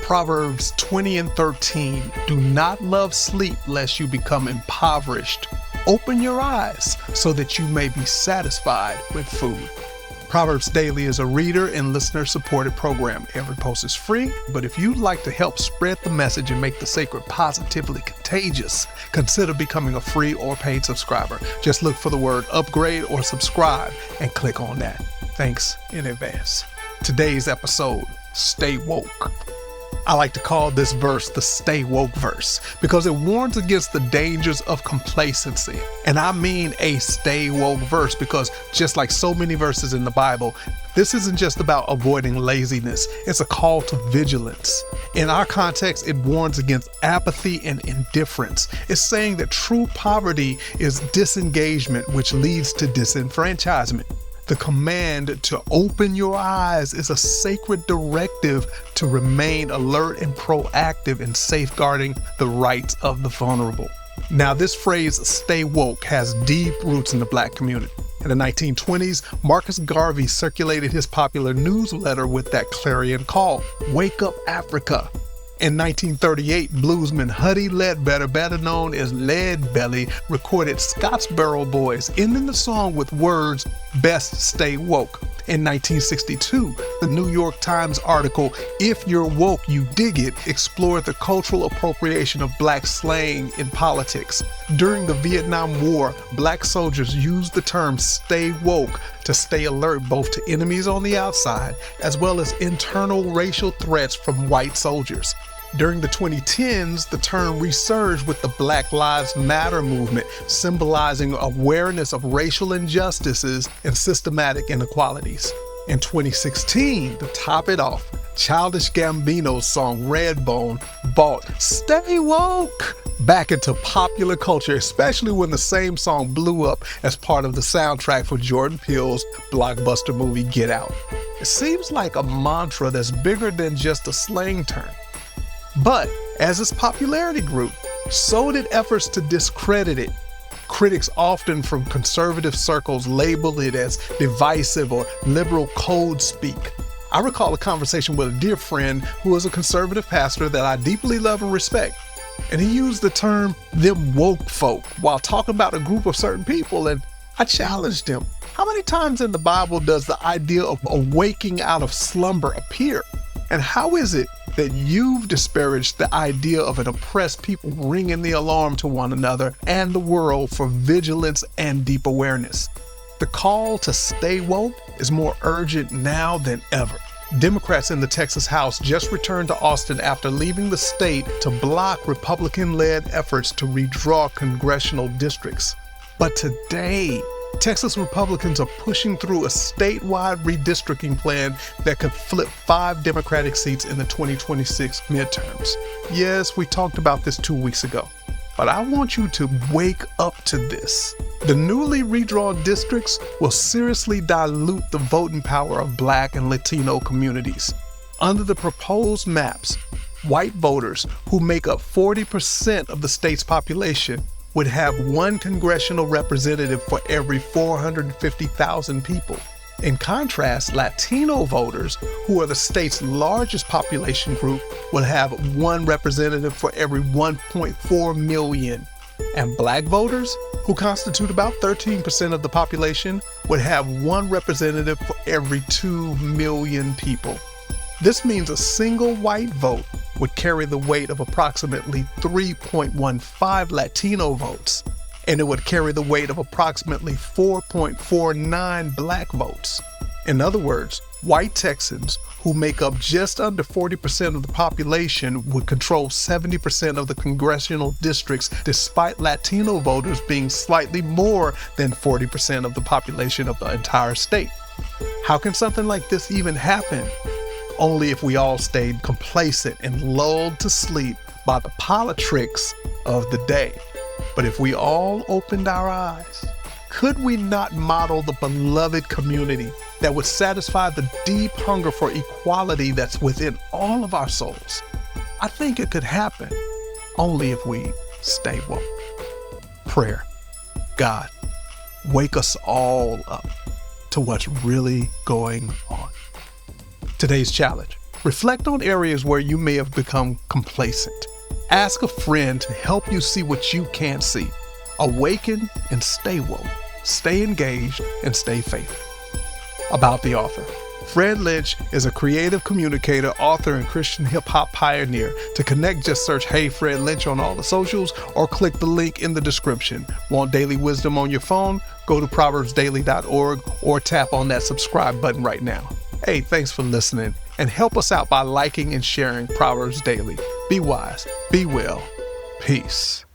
Proverbs 20:13, do not love sleep lest you become impoverished. Open your eyes so that you may be satisfied with food. Proverbs Daily is a reader and listener-supported program. Every post is free, but if you'd like to help spread the message and make the sacred positively contagious, consider becoming a free or paid subscriber. Just look for the word upgrade or subscribe and click on that. Thanks in advance. Today's episode, Stay Woke. I like to call this verse the Stay Woke verse because it warns against the dangers of complacency. And I mean a stay woke verse because just like so many verses in the Bible, this isn't just about avoiding laziness. It's a call to vigilance. In our context, it warns against apathy and indifference. It's saying that true poverty is disengagement, which leads to disenfranchisement. The command to open your eyes is a sacred directive to remain alert and proactive in safeguarding the rights of the vulnerable. Now, this phrase, stay woke, has deep roots in the Black community. In the 1920s, Marcus Garvey circulated his popular newsletter with that clarion call, "Wake Up Africa." In 1938, bluesman Huddie Ledbetter, better known as Lead Belly, recorded Scottsboro Boys, ending the song with words, "Best stay woke." In 1962, the New York Times article, "If You're Woke, You Dig It," explored the cultural appropriation of Black slang in politics. During the Vietnam War, Black soldiers used the term stay woke to stay alert both to enemies on the outside as well as internal racial threats from white soldiers. During the 2010s, the term resurged with the Black Lives Matter movement, symbolizing awareness of racial injustices and systematic inequalities. In 2016, to top it off, Childish Gambino's song Redbone brought "Stay Woke" back into popular culture, especially when the same song blew up as part of the soundtrack for Jordan Peele's blockbuster movie Get Out. It seems like a mantra that's bigger than just a slang term. But as its popularity grew, so did efforts to discredit it. Critics often from conservative circles labeled it as divisive or liberal code speak. I recall a conversation with a dear friend who is a conservative pastor that I deeply love and respect. And he used the term "them woke folk" while talking about a group of certain people, and I challenged him. How many times in the Bible does the idea of awaking out of slumber appear? And how is it that you've disparaged the idea of an oppressed people ringing the alarm to one another and the world for vigilance and deep awareness? The call to stay woke is more urgent now than ever. Democrats in the Texas House just returned to Austin after leaving the state to block Republican-led efforts to redraw congressional districts. But today, Texas Republicans are pushing through a statewide redistricting plan that could flip 5 Democratic seats in the 2026 midterms. Yes, we talked about this 2 weeks ago, but I want you to wake up to this. The newly redrawn districts will seriously dilute the voting power of Black and Latino communities. Under the proposed maps, white voters, who make up 40% of the state's population, would have 1 congressional representative for every 450,000 people. In contrast, Latino voters, who are the state's largest population group, will have 1 representative for every 1.4 million. And Black voters, who constitute about 13% of the population, would have 1 representative for every 2 million people. This means a single white vote would carry the weight of approximately 3.15 Latino votes, and it would carry the weight of approximately 4.49 Black votes. In other words, white Texans, who make up just under 40% of the population, would control 70% of the congressional districts, despite Latino voters being slightly more than 40% of the population of the entire state. How can something like this even happen? Only if we all stayed complacent and lulled to sleep by the politics of the day. But if we all opened our eyes, could we not model the beloved community that would satisfy the deep hunger for equality that's within all of our souls? I think it could happen only if we stay woke. Prayer. God, wake us all up to what's really going on. Today's challenge: Reflect on areas where you may have become complacent. Ask a friend to help you see what you can't see. Awaken and stay woke. Stay engaged and stay faithful. About the author. Fred Lynch is a creative communicator, author, and Christian hip-hop pioneer. To connect, just search Hey Fred Lynch on all the socials or click the link in the description. Want daily wisdom on your phone? Go to proverbsdaily.org or tap on that subscribe button right now. Hey, thanks for listening, and help us out by liking and sharing Proverbs Daily. Be wise, be well, peace.